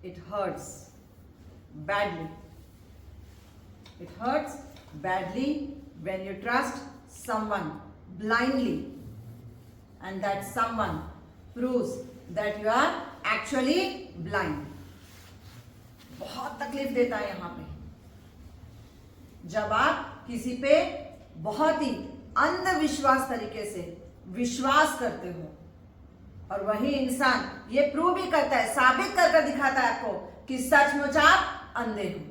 it hurts badly. It hurts badly when you trust someone blindly and that someone proves that you are actually blind. बहुत तकलीफ देता है यहाँ पे जब आप किसी पे बहुत ही अंधविश्वास तरीके से विश्वास करते हो और वही इंसान ये प्रूव भी करता है, साबित कर दिखाता है आपको कि सचमुच आप अंधे हो।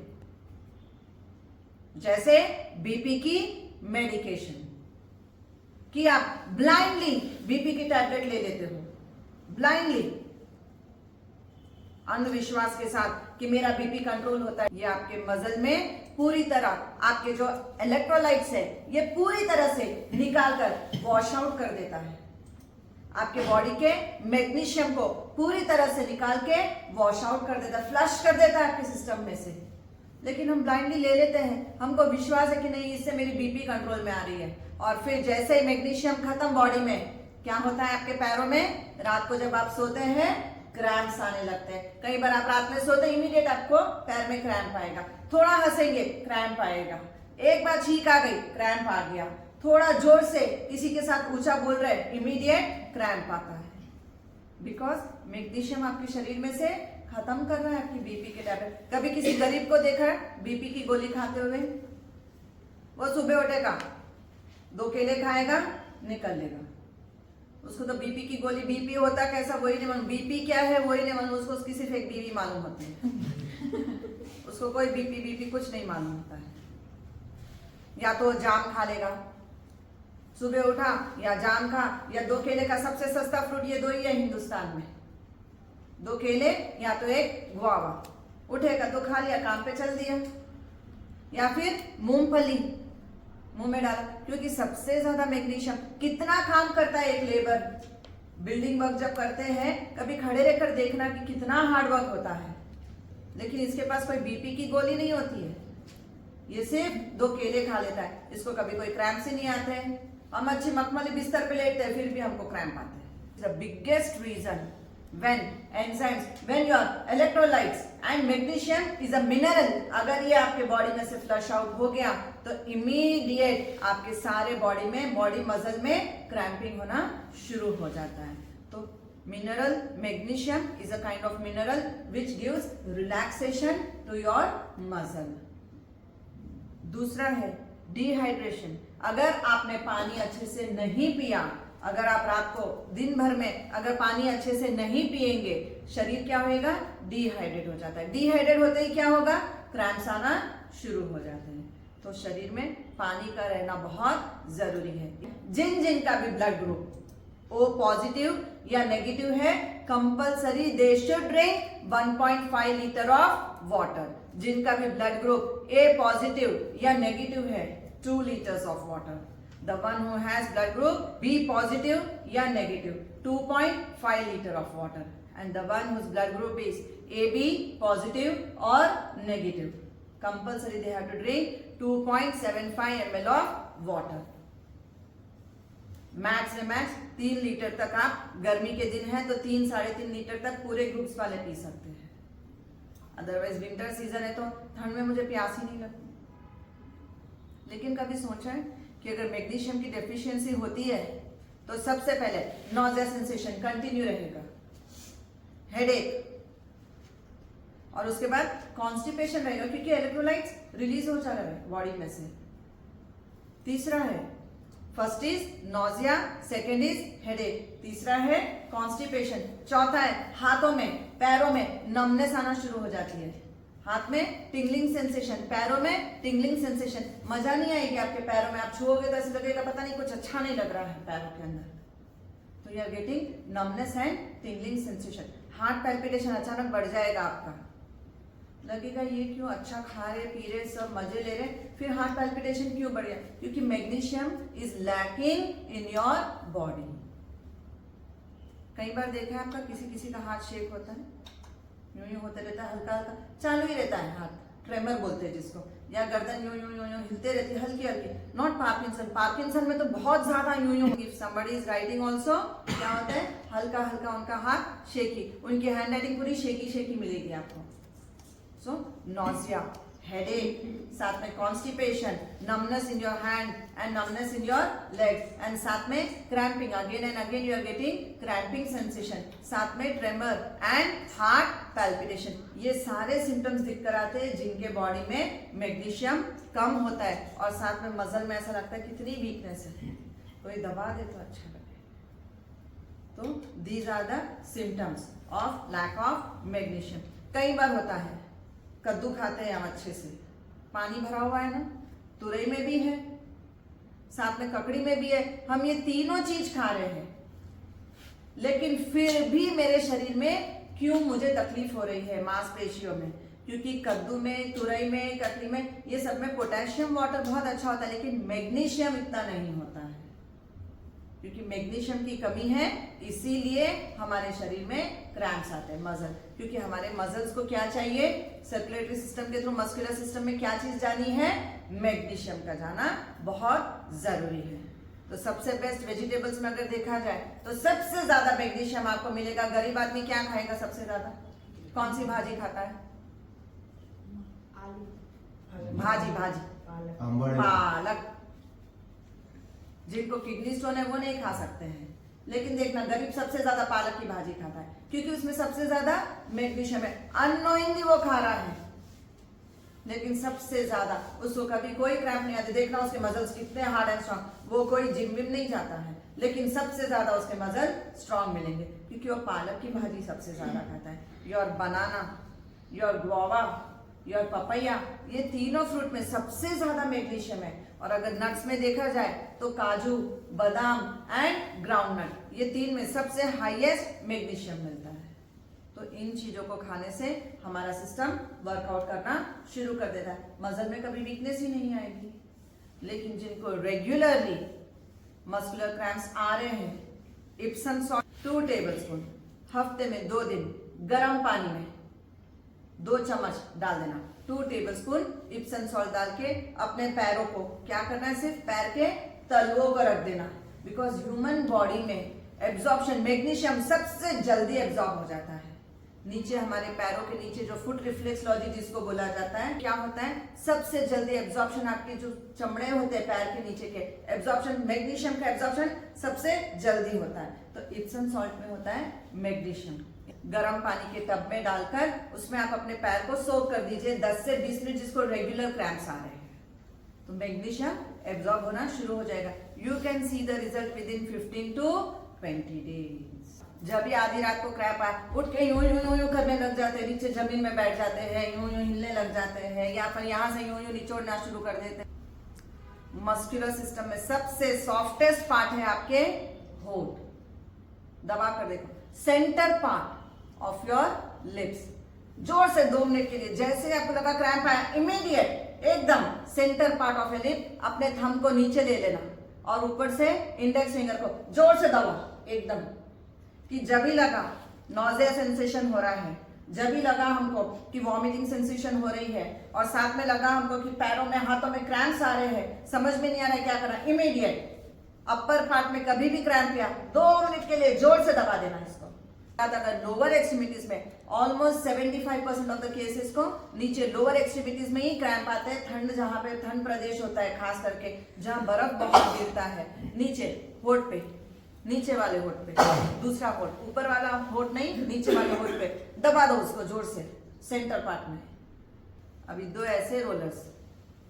जैसे बीपी की मेडिकेशन कि आप ब्लाइंडली बीपी की टैबलेट ले लेते हो, ब्लाइंडली अंधविश्वास के साथ कि मेरा बीपी कंट्रोल होता है। ये आपके मसल में पूरी तरह आपके जो इलेक्ट्रोलाइट्स है ये पूरी तरह से निकाल कर वॉश आउट कर देता है, आपके बॉडी के मैग्नीशियम को पूरी तरह से निकाल के वॉश आउट कर देता है, फ्लश कर देता है आपके सिस्टम में से। लेकिन हम ब्लाइंडली ले लेते हैं, हमको विश्वास है कि नहीं इससे मेरी बीपी कंट्रोल में आ रही है, और फिर जैसे ही मैग्नीशियम खत्म बॉडी में, क्या होता है आपके पैरों में, रात को जब आप सोते हैं क्रैम्प्स आने लगते हैं। कई बार आप रात में सोते इमीडिएट आपको पैर में क्रैम्प आएगा, थोड़ा हंसेंगे क्रैम्प आएगा, एक बार छींक आ गई क्रैम्प आ गया, थोड़ा जोर से किसी के साथ ऊंचा बोल रहे इमीडिएट क्रैम्प आता है। बिकॉज मैग्नीशियम आपके शरीर में से खत्म कर रहा है आपकी बीपी के टैबलेट। कभी किसी गरीब को देखा है बीपी की गोली खाते हुए? वो सुबह उठेगा 2 केले खाएगा निकल लेगा, उसको तो बीपी की गोली, बीपी होता कैसा वही नहीं मालूम, बीपी क्या है वही नहीं मालूम, उसको उसकी सिर्फ एक बीवी मालूम होती है उसको कोई बीपी कुछ नहीं मालूम होता है। या तो जाम खा लेगा, सुबह उठा या जाम खा या 2 केले का सबसे सस्ता फ्रूट ये 2 ही है हिंदुस्तान में, 2 केले या तो एक गुआवा, उठेगा तो खा लिया, काम पे चल दिया। या फिर मूंगफली मुंह में डाला, क्योंकि सबसे ज्यादा मैग्नीशियम कितना काम करता है एक लेबर, बिल्डिंग वर्क जब करते हैं कभी खड़े रहकर देखना कि कितना हार्ड वर्क होता है, लेकिन इसके पास कोई बीपी की गोली नहीं होती है, ये सिर्फ 2 केले खा लेता है, इसको कभी कोई क्रैम्प से नहीं आते हैं। हम अच्छी मखमली बिस्तर पे लेटते हैं फिर भी हमको क्रैम्प आते हैं। The biggest reason when enzymes, when your electrolytes and magnesium is a mineral, अगर ये आपके बॉडी में से फ्लश आउट हो गया तो इमीडिएट आपके सारे बॉडी में, बॉडी मसल में क्रैम्पिंग होना शुरू हो जाता है। तो mineral magnesium is a kind of mineral which gives relaxation to your muscle. दूसरा है डिहाइड्रेशन। अगर आपने पानी अच्छे से नहीं पिया, अगर आप रात को दिन भर में अगर पानी अच्छे से नहीं पिएंगे, शरीर क्या होगा, डिहाइड्रेट हो जाता है। डिहाइड्रेट होते ही क्या होगा, क्रैम्प्स आना शुरू हो जाते हैं। तो शरीर में पानी का रहना बहुत जरूरी है। जिन जिन का भी ब्लड ग्रुप ओ पॉजिटिव या नेगेटिव है, compulsory they should drink 1.5 litre of water. जिनका भी ब्लड ग्रुप ए पॉजिटिव या नेगेटिव है, 2 litres of water. The one who has blood group B positive या negative, 2.5 liter of water, and the one whose blood group is AB positive or negative, compulsory they have to drink 2.75 ml of water. Max से max 3 litre तक आप, गर्मी के दिन है तो 3-3.5 litre तक पूरे ग्रुप्स वाले पी सकते हैं। अदरवाइज विंटर सीजन है तो ठंड में मुझे प्यास ही नहीं लगती। लेकिन कभी सोचा है कि अगर मैग्नीशियम की डेफिशिएंसी होती है तो सबसे पहले नॉजिया सेंसेशन कंटिन्यू रहेगा, हेडेक, और उसके बाद कॉन्स्टिपेशन रहेगा क्योंकि इलेक्ट्रोलाइट्स रिलीज हो जा रहा है बॉडी में से। तीसरा है, first is nausea, second is headache, तीसरा है कॉन्स्टिपेशन, चौथा है हाथों में पैरों में नमनेस आना शुरू हो जाती है, हाथ में टिंगलिंग सेंसेशन, पैरों में टिंगलिंग सेंसेशन, मजा नहीं आएगी आपके पैरों में, आप छुओगे तो ऐसे लगेगा पता नहीं कुछ अच्छा नहीं लग रहा है पैरों के अंदर। तो you are getting numbness and tingling sensation. Heart palpitation अचानक बढ़ जाएगा आपका, लगेगा ये क्यों, अच्छा खा रहे पी रहे सब मजे ले रहे, फिर हार्ट पैल्पिटेशन क्यों बढ़ गया, क्योंकि magnesium is lacking in your body. कई बार देखा है आपका किसी किसी का हार्ट शेक होता है, यूं यूं होते रहता है, हल्का हल्का चालू ही रहता है हाथ, ट्रेमर बोलते हैं जिसको, या गर्दन यूं यूं यूं यूं हिलते रहती है हल्की हल्की, नॉट पार्किंसन। पार्किंसन में तो बहुत ज्यादा यूं यूं। If somebody is writing also क्या होता है, हल्का हल्का उनका हाथ शेकी, उनकी हैंड राइटिंग पूरी शेकी शेकी मिलेगी आपको। सो नॉजिया, हेडेक, साथ में constipation, numbness in your hand and numbness in your leg, and साथ में cramping, again and again you are getting cramping sensation, साथ में ट्रेमर एंड हार्ट पैल्पिटेशन। ये सारे सिम्टम्स दिख कर आते हैं जिनके बॉडी में मैग्नीशियम कम होता है, और साथ में मसल में ऐसा लगता है कितनी वीकनेस है, कोई दबा दे तो अच्छा लगे। तो these are the symptoms of lack of magnesium. कई बार होता है कद्दू खाते हैं हम अच्छे से, पानी भरा हुआ है ना, तुरई में भी है, साथ में ककड़ी में भी है, हम ये तीनों चीज खा रहे हैं, लेकिन फिर भी मेरे शरीर में क्यों मुझे तकलीफ हो रही है मांसपेशियों में? क्योंकि कद्दू में, तुरई में, ककड़ी में, ये सब में पोटेशियम वाटर बहुत अच्छा होता है, लेकिन मैग्नीशियम इतना नहीं होता है। क्योंकि मैग्नीशियम की कमी है, इसीलिए हमारे शरीर में क्रैम्प्स आते हैं, मसल। क्योंकि हमारे मसल्स को क्या चाहिए, सर्कुलेटरी सिस्टम के थ्रू मस्कुलर सिस्टम में क्या चीज जानी है, मैग्नीशियम का जाना बहुत जरूरी है। तो सबसे बेस्ट वेजिटेबल्स में अगर देखा जाए तो सबसे ज्यादा मैग्नीशियम आपको मिलेगा। गरीब आदमी क्या खाएगा सबसे ज्यादा, कौन सी भाजी खाता है? भाजी पालक। जिनको किडनी स्टोन है वो नहीं खा सकते हैं, लेकिन देखना गरीब सबसे ज्यादा पालक की भाजी खाता है, क्योंकि उसमें सबसे ज्यादा मैग्नीशियम है। अननोइंगली वो खा रहा है, लेकिन सबसे ज्यादा उसको कभी कोई क्रैम्प नहीं आती। देखना उसके मसल्स कितने हार्ड एंड स्ट्रांग, वो कोई जिम विम नहीं जाता है, लेकिन सबसे ज्यादा उसके मसल स्ट्रांग मिलेंगे, क्योंकि वो पालक की भाजी सबसे ज्यादा खाता है। Your banana, your guava, your papaya, ये तीनों फ्रूट में सबसे ज्यादा मैग्नीशियम है। और अगर नट्स में देखा जाए तो काजू, बादाम एंड ग्राउंडनट, ये तीन में सबसे हाईएस्ट मैग्नीशियम मिलता है। तो इन चीजों को खाने से हमारा सिस्टम वर्कआउट करना शुरू कर देता है, मसल में कभी वीकनेस ही नहीं आएगी। लेकिन जिनको रेगुलरली मस्कुलर क्रैम्प्स आ रहे हैं, इप्सम सॉल्ट 2 टेबलस्पून हफ्ते में 2 दिन गर्म पानी में 2 चम्मच डाल देना। 2 टेबलस्पून इप्सम सॉल्ट डाल के अपने पैरों को क्या करना है, सिर्फ पैर के तलवों को रख देना। बिकॉज ह्यूमन बॉडी में एब्जॉर्प्शन मैग्नीशियम सबसे जल्दी एब्जॉर्ब हो जाता है। नीचे हमारे पैरों के नीचे जो फुट रिफ्लेक्सोलॉजी जिसको बोला जाता है, क्या होता है, सबसे जल्दी एब्जॉर्प्शन, आपके जो चमड़े होते हैं पैर के नीचे के, एब्जॉर्प्शन, मैग्नीशियम का एब्जॉर्प्शन सबसे जल्दी होता है। तो इप्सम सॉल्ट में होता है मैग्नीशियम। गर्म पानी के टब में डालकर उसमें आप अपने पैर को सोक कर दीजिए 10 से 20 मिनट, जिसको रेगुलर क्रैम्प्स आ रहे हैं, तो मैग्नीशियम एब्जॉर्ब होना शुरू हो जाएगा। You can see the result with in 15 to 20 days. जब भी आधी रात को क्रैम्प आए, उठ के यूं यूं यूं करने लग जाते हैं, नीचे जमीन में बैठ जाते हैं, यूं यूं हिलने लग जाते हैं, या फिर यहाँ से यूं यूं निचोड़ना शुरू कर देते हैं। मस्कुलर सिस्टम में सबसे सॉफ्टेस्ट पार्ट है आपके होठ, दबा कर देखो, centre part of your lips. जोर से 2 मिनट के लिए, जैसे आपको लगा क्रैम्प आया, इमीडिएट एकदम centre part of A lip, अपने थंब को नीचे ले लेना और ऊपर से इंडेक्स फिंगर को जोर से दबा एकदम, कि जब भी लगा नॉजिया सेंसेशन हो रहा है, जब भी लगा हमको कि वॉमिटिंग सेंसेशन हो रही है, और साथ में लगा हमको कि पैरों में, हाथों में क्रैम्प्स आ रहे हैं, समझ में नहीं आ रहा है क्या करना, इमीडिएट अपर पार्ट में कभी भी क्रैम्प किया 2 मिनट के लिए जोर से दबा देना इसको। अगर लोअर एक्सट्रीमिटीज में ऑलमोस्ट 75% ऑफ द केसेस को नीचे लोअर एक्सट्रीमिटीज में ही क्रैम्प आते हैं। ठंड, जहां पे ठंड प्रदेश होता है, खास करके जहां बर्फ बहुत गिरता है, नीचे होठ पे, नीचे वाले होठ पे, दूसरा होठ, ऊपर वाला होठ नहीं, नीचे वाले होठ पे दबा दो उसको जोर से सेंटर पार्ट में। अभी 2 ऐसे रोलर्स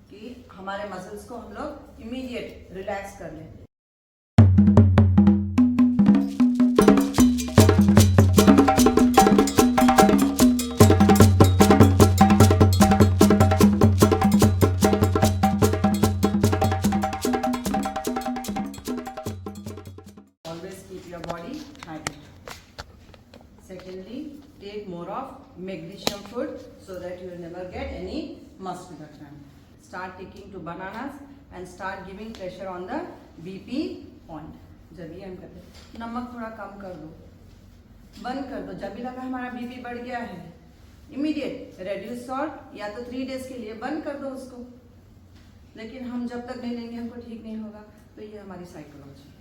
कि हमारे मसल्स को हम लोग इमीडिएट रिलैक्स कर लें। Secondly, take more of magnesium food so that you will never get any muscular cramp. Start taking to bananas and start giving pressure on the BP point. जब भी हम करते हैं, नमक थोड़ा कम कर दो, बंद कर दो। जब भी लगा हमारा BP बढ़ गया है, इमीडिएट रेड्यूस सॉल्ट, या तो 3 डेज के लिए बंद कर दो उसको। लेकिन हम जब तक नहीं लेंगे हमको ठीक नहीं होगा। तो ये हमारी साइकोलॉजी।